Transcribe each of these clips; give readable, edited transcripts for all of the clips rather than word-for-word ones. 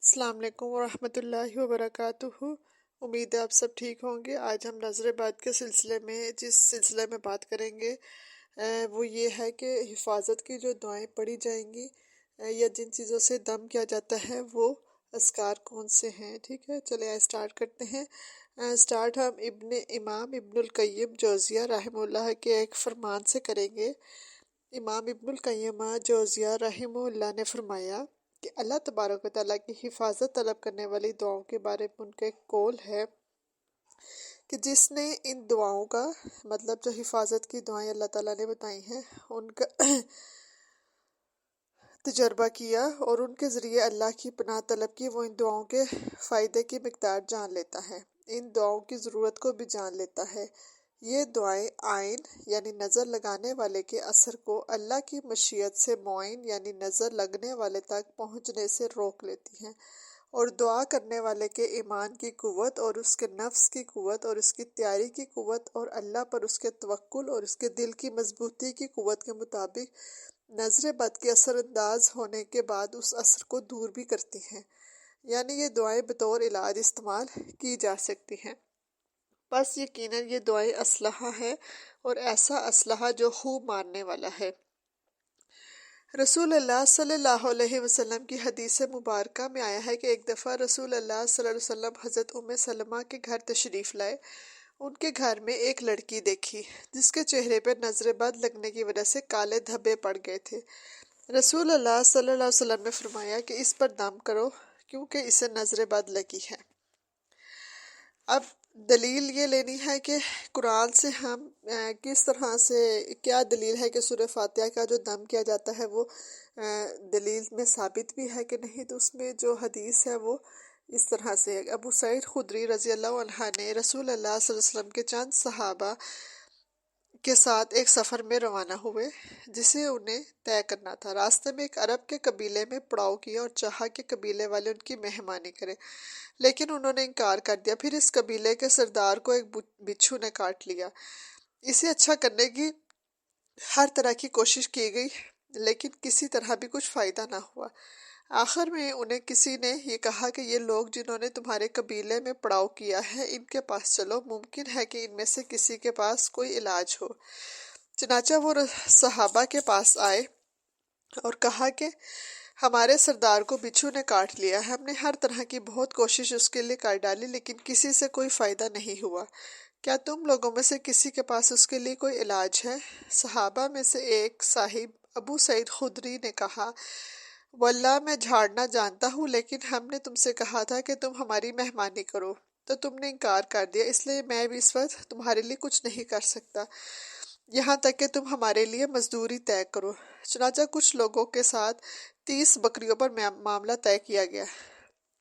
السلام علیکم ورحمۃ اللہ وبرکاتہ۔ امید ہے آپ سب ٹھیک ہوں گے۔ آج ہم نظر بات کے سلسلے میں جس سلسلے میں بات کریں گے وہ یہ ہے کہ حفاظت کی جو دعائیں پڑھی جائیں گی یا جن چیزوں سے دم کیا جاتا ہے وہ اذکار کون سے ہیں۔ ٹھیک ہے، چلے اسٹارٹ کرتے ہیں۔ اسٹارٹ ہم امام ابن القیم جوزیہ رحمہ اللہ کے ایک فرمان سے کریں گے۔ امام ابن القیم جوزیہ رحمہ اللہ نے فرمایا کہ اللہ تبارک و تعالیٰ کی حفاظت طلب کرنے والی دعاؤں کے بارے میں ان کا ایک قول ہے کہ جس نے ان دعاؤں کا مطلب جو حفاظت کی دعائیں اللہ تعالیٰ نے بتائی ہیں ان کا تجربہ کیا اور ان کے ذریعے اللہ کی پناہ طلب کی، وہ ان دعاؤں کے فائدے کی مقدار جان لیتا ہے، ان دعاؤں کی ضرورت کو بھی جان لیتا ہے۔ یہ دعائیں عین یعنی نظر لگانے والے کے اثر کو اللہ کی مشیت سے معین یعنی نظر لگنے والے تک پہنچنے سے روک لیتی ہیں، اور دعا کرنے والے کے ایمان کی قوت اور اس کے نفس کی قوت اور اس کی تیاری کی قوت اور اللہ پر اس کے توکل اور اس کے دل کی مضبوطی کی قوت کے مطابق نظر بد کے اثر انداز ہونے کے بعد اس اثر کو دور بھی کرتی ہیں، یعنی یہ دعائیں بطور علاج استعمال کی جا سکتی ہیں۔ بس یقیناً یہ دعائیں اسلحہ ہے، اور ایسا اسلحہ جو خوب مارنے والا ہے۔ رسول اللہ صلی اللہ علیہ وسلم کی حدیث مبارکہ میں آیا ہے کہ ایک دفعہ رسول اللہ صلی اللہ علیہ وسلم حضرت ام سلمہ کے گھر تشریف لائے۔ ان کے گھر میں ایک لڑکی دیکھی جس کے چہرے پہ نظر بد لگنے کی وجہ سے کالے دھبے پڑ گئے تھے۔ رسول اللہ صلی اللہ علیہ وسلم نے فرمایا کہ اس پر دم کرو کیونکہ اسے نظر بد لگی ہے۔ اب دلیل یہ لینی ہے کہ قرآن سے ہم کس طرح سے کیا دلیل ہے کہ سورہ فاتحہ کا جو دم کیا جاتا ہے وہ دلیل میں ثابت بھی ہے کہ نہیں، تو اس میں جو حدیث ہے وہ اس طرح سے ہے۔ ابو سعید خدری رضی اللہ عنہ نے رسول اللہ صلی اللہ علیہ وسلم کے چند صحابہ کے ساتھ ایک سفر میں روانہ ہوئے جسے انہیں طے کرنا تھا۔ راستے میں ایک عرب کے قبیلے میں پڑاؤ کیا اور چاہا کہ قبیلے والے ان کی مہمانی کریں، لیکن انہوں نے انکار کر دیا۔ پھر اس قبیلے کے سردار کو ایک بچھو نے کاٹ لیا۔ اسے اچھا کرنے کی ہر طرح کی کوشش کی گئی لیکن کسی طرح بھی کچھ فائدہ نہ ہوا۔ آخر میں انہیں کسی نے یہ کہا کہ یہ لوگ جنہوں نے تمہارے قبیلے میں پڑاؤ کیا ہے ان کے پاس چلو، ممکن ہے کہ ان میں سے کسی کے پاس کوئی علاج ہو۔ چنانچہ وہ صحابہ کے پاس آئے اور کہا کہ ہمارے سردار کو بچھو نے کاٹ لیا ہے، ہم نے ہر طرح کی بہت کوشش اس کے لیے کر ڈالی لیکن کسی سے کوئی فائدہ نہیں ہوا، کیا تم لوگوں میں سے کسی کے پاس اس کے لیے کوئی علاج ہے؟ صحابہ میں سے ایک صاحب ابو سعید خدری نے کہا، واللہ میں جھاڑنا جانتا ہوں، لیکن ہم نے تم سے کہا تھا کہ تم ہماری مہمانی کرو تو تم نے انکار کر دیا، اس لیے میں بھی اس وقت تمہارے لیے کچھ نہیں کر سکتا یہاں تک کہ تم ہمارے لیے مزدوری طے کرو۔ چنانچہ کچھ لوگوں کے ساتھ 30 بکریوں پر معاملہ طے کیا گیا۔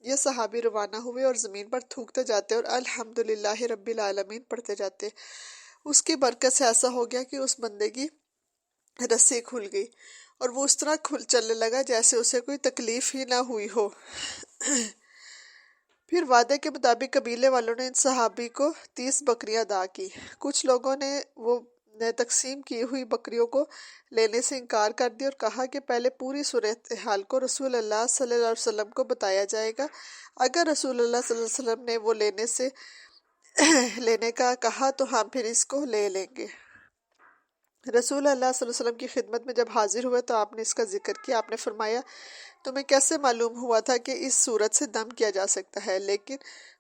یہ صحابی روانہ ہوئے اور زمین پر تھوکتے جاتے اور الحمدللہ رب العالمین پڑھتے جاتے۔ اس کی برکت سے ایسا ہو گیا کہ اس بندے کی رسی کھل گئی اور وہ اس طرح چلنے لگا جیسے اسے کوئی تکلیف ہی نہ ہوئی ہو۔ پھر وعدے کے مطابق قبیلے والوں نے ان صحابی کو 30 بکریاں ادا کی۔ کچھ لوگوں نے وہ تقسیم کی ہوئی بکریوں کو لینے سے انکار کر دیا اور کہا کہ پہلے پوری صورتحال کو رسول اللہ صلی اللہ علیہ وسلم کو بتایا جائے گا، اگر رسول اللہ صلی اللہ علیہ وسلم نے وہ لینے کا کہا تو ہم پھر اس کو لے لیں گے۔ رسول اللہ صلی اللہ علیہ وسلم کی خدمت میں جب حاضر ہوئے تو آپ نے اس کا ذکر کیا۔ آپ نے فرمایا، تمہیں کیسے معلوم ہوا تھا کہ اس صورت سے دم کیا جا سکتا ہے؟ لیکن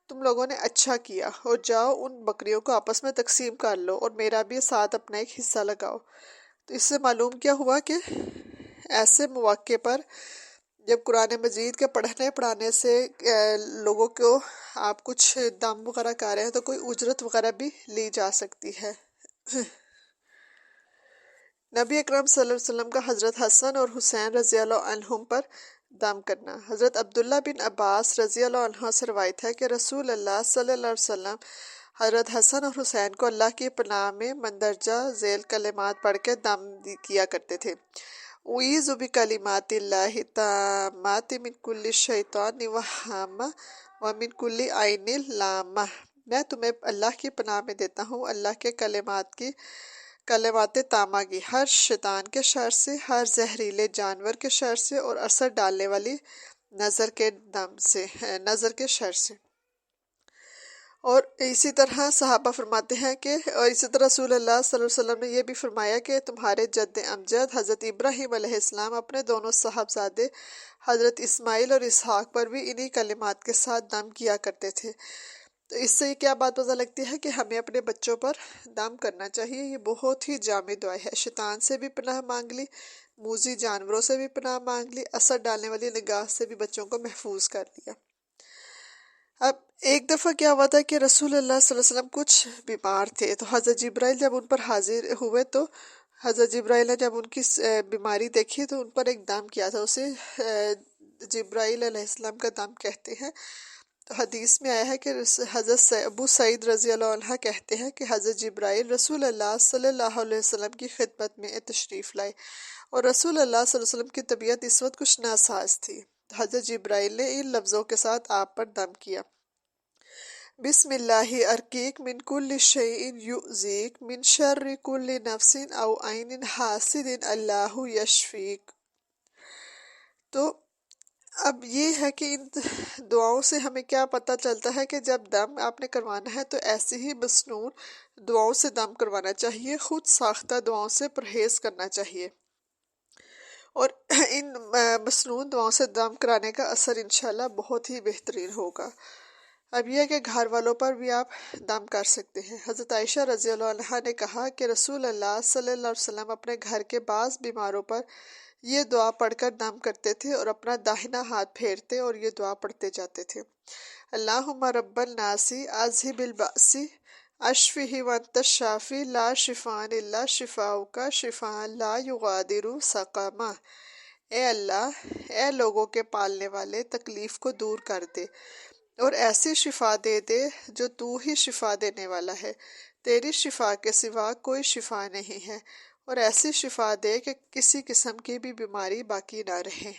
تم لوگوں نے اچھا کیا، اور جاؤ ان بکریوں کو آپس میں تقسیم کر لو اور میرا بھی ساتھ اپنا ایک حصہ لگاؤ۔ تو اس سے معلوم کیا ہوا کہ ایسے مواقع پر جب قرآن مجید کے پڑھنے پڑھانے سے لوگوں کو آپ کچھ دم وغیرہ کر رہے ہیں تو کوئی اجرت وغیرہ بھی لی جا سکتی ہے۔ نبی اکرم صلی اللہ علیہ وسلم کا حضرت حسن اور حسین رضی اللہ عنہم پر دم کرنا۔ حضرت عبداللہ بن عباس رضی اللہ عنہ سے روایت ہے کہ رسول اللہ صلی اللہ علیہ وسلم حضرت حسن اور حسین کو اللہ کی پناہ میں مندرجہ ذیل کلمات پڑھ کے دم کیا کرتے تھے۔ اعوذ بکلمات اللہ التامات من کل شیطان وہامہ ومن کل عین لامہ، میں تمہیں اللہ کی پناہ میں دیتا ہوں اللہ کے کلمات تامہ کی، ہر شیطان کے شر سے، ہر زہریلے جانور کے شر سے اور اثر ڈالنے والی نظر کے دم سے، نظر کے شر سے۔ اور اسی طرح صحابہ فرماتے ہیں کہ اور اسی طرح رسول اللہ صلی اللہ علیہ وسلم نے یہ بھی فرمایا کہ تمہارے جد امجد حضرت ابراہیم علیہ السلام اپنے دونوں صاحبزادے حضرت اسماعیل اور اسحاق پر بھی انہی کلمات کے ساتھ دم کیا کرتے تھے۔ تو اس سے کیا بات پتہ لگتی ہے کہ ہمیں اپنے بچوں پر دم کرنا چاہیے۔ یہ بہت ہی جامع دعا ہے۔ شیطان سے بھی پناہ مانگ لی، موذی جانوروں سے بھی پناہ مانگ لی، اثر ڈالنے والی نگاہ سے بھی بچوں کو محفوظ کر لیا۔ اب ایک دفعہ کیا ہوا تھا کہ رسول اللہ صلی اللہ علیہ وسلم کچھ بیمار تھے، تو حضرت جبرائیل جب ان پر حاضر ہوئے تو حضرت جبرائیل نے جب ان کی بیماری دیکھی تو ان پر ایک دم کیا تھا، اسے جبرائیل علیہ السلام کا دم کہتے ہیں۔ تو حدیث میں آیا ہے کہ حضرت ابو سعید رضی اللہ عنہ کہتے ہیں کہ حضرت جبرائیل رسول اللہ صلی اللہ علیہ وسلم کی خدمت میں تشریف لائے، اور رسول اللہ صلی اللہ علیہ وسلم کی طبیعت اس وقت کچھ ناساز تھی۔ حضرت جبرائیل نے ان لفظوں کے ساتھ آپ پر دم کیا: بسم اللہ ارقیک من کل شیء یؤذیک من شر کل نفس او عین حاسد اللہ یشفیک۔ تو اب یہ ہے کہ ان دعاؤں سے ہمیں کیا پتہ چلتا ہے کہ جب دم آپ نے کروانا ہے تو ایسی ہی مسنون دعاؤں سے دم کروانا چاہیے، خود ساختہ دعاؤں سے پرہیز کرنا چاہیے، اور ان مسنون دعاؤں سے دم کرانے کا اثر انشاءاللہ بہت ہی بہترین ہوگا۔ اب یہ ہے کہ گھر والوں پر بھی آپ دم کر سکتے ہیں۔ حضرت عائشہ رضی اللہ عنہا نے کہا کہ رسول اللہ صلی اللہ علیہ وسلم اپنے گھر کے بعض بیماروں پر یہ دعا پڑھ کر دم کرتے تھے اور اپنا داہنا ہاتھ پھیرتے اور یہ دعا پڑھتے جاتے تھے: اللہم رب الناس اذہب البأس اشفہ وانت الشافی لا شفاء الا شفاؤک شفاء لا یغادر سقما۔ اے اللہ، اے لوگوں کے پالنے والے، تکلیف کو دور کر دے اور ایسی شفا دے دے جو تو ہی شفا دینے والا ہے، تیری شفا کے سوا کوئی شفا نہیں ہے، اور ایسی شفا دے کہ کسی قسم کی بھی بیماری باقی نہ رہے۔